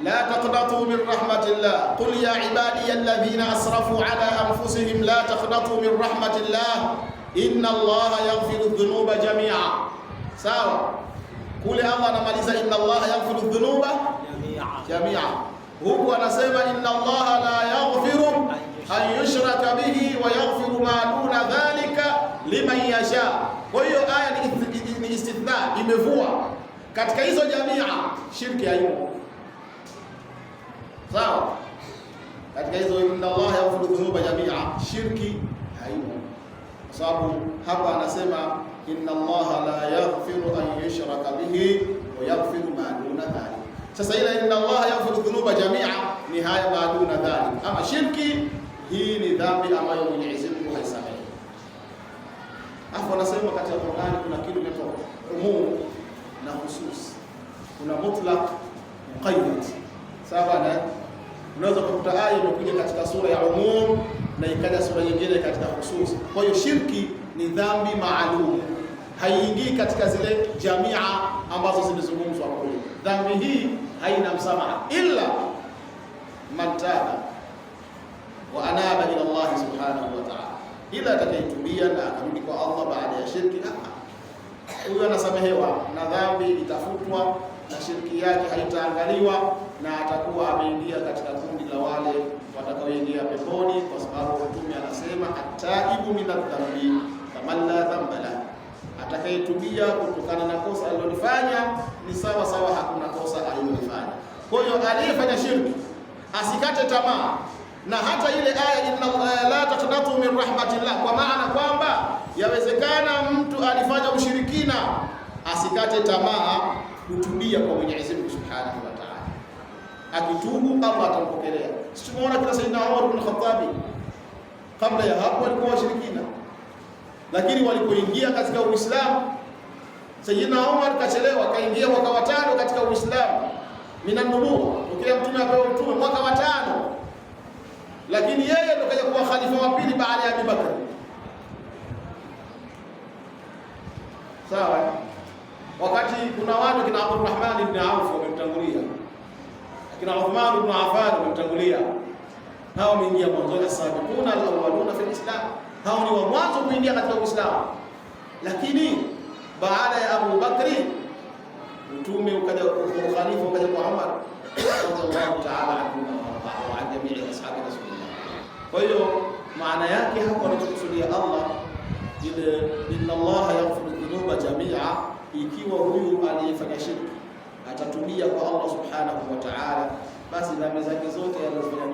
la taqnatu min rahmatillah, qul ya ibadiy alladhina asrafu ala anfusihim la taqnatu min rahmatillah inna Allaha yaghfiru dhunuba jami'a. Sawa, kule Allah anamaliza inna Allaha yaghfiru dhunuba jami'a, huku anasema inna Allaha la yaghfiru an yushraka bihi wa yaghfiru ma duna dhalika liman yasha. Kwa hiyo aya ni istithna, imevua katika hizo jamia, shirki haimo. Sawa, katika hizo inna Allah yaghfiru dhunuba jamia, shirki haimo, kwa sababu hapa anasema inna Allah la yaghfiru an yushraka bihi wa yaghfiru ma duna dhalik. Sasa ila inna Allah yaghfiru dhunuba jamia ni haya ma duna dhalik. Ama shirki, hii ni dhambi ambayo Mwenyezi Mungu haisamehe. Hapo anasema katika Qur'ani kuna kitu kinaitwa umum na khusus, kuna mutlaq, muqayyad. Sawa na unaweza kukuta aya imekuja katika sura ya umum na ikaja sura nyingine katika khusus. Kwa hiyo shirki ni dhambi maalum, haiingii katika zile jamia ambazo zimezungumzwa kule. Dhambi hii haina msamaha illa man taba wa anaba ila Allah subhanahu wa ta'ala, ila atakayetubia na akarudi kwa Allah baada ya shirki, huyo anasamehewa na dhambi itafutwa na shirki yake haitaangaliwa, na atakuwa ameingia katika kundi la wale watakaoingia peponi, kwa sababu Mtume anasema at-taibu min adh-dhambi kaman la dhanba la, atakayetubia kutokana na kosa alilofanya ni sawa sawa hakuna kosa alilofanya. Kwa hiyo aliyefanya shirki asikate tamaa, na hata ile aya inna la taqnatu min rahmatillah, kwa maana kwamba yawezekana mtu alifanya ushirikina, asikate tamaa kutubia kwa Mwenyezi Mungu Subhanahu wa Ta'ala. Akitubu Allah atampokelea. Sisi tumeona kila Sayyidina Umar ibn Khattab, kabla ya hapo walikuwa washirikina, lakini walipoingia katika Uislamu, Sayyidina Umar kachelewa, kaingia mwaka wa 5 katika Uislamu, minanubuwa, kila mtume apewa utume mwaka wa 5, lakini yeye ndo kaja kuwa khalifa wa pili baada ya Abu Bakr. Sawa, wakati kuna watu kina Abdurrahman ibn Auf wamemtangulia, kina Uthman ibn Affan wamemtangulia, hao wameingia mwanzo, as-sabiquna al-awwaluna fi al-islam, hao ni wa mwanzo kuingia katika Uislamu. Lakini baada ya Abu Bakri mtume ukaja kwa khalifa, ukaja kwa Umar radhiallahu ta'ala anhu wa an jami'i ashabi rasulillah. Kwa hiyo maana yake hapo anachokusudia Allah ile inna Allah yaghfiru dhunuba jami'a, ikiwa huyu aliyefanya shirki atatubia kwa Allah subhanahu wa ta'ala, basi dhambi zake zote alizofanya